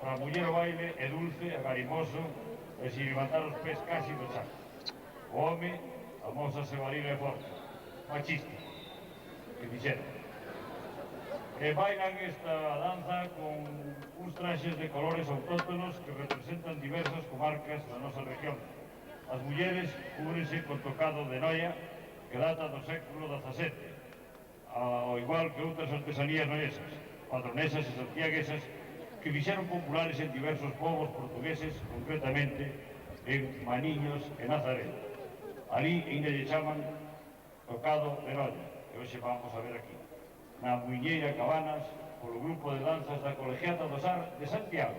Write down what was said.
Para a muller o baile é dulce, agarimoso e sin levantar os pés casi do chan. O home amósase valido e forte, machista, que dixera. E bailan esta danza con uns traxes de colores autóctonos que representan diversas comarcas da nosa región. As mulleres cúbrense con tocado de noia que data do século XVII, ao igual que outras artesanías noesas, patronesas e santiaguesas que fixeron populares en diversos povos portugueses, concretamente en Maniños e Nazaré. Ali ainda lle chaman tocado de noia, que hoxe vamos a ver aquí, na Muiñeira Cabanas, polo grupo de danzas da Colegiata do Sar de Santiago.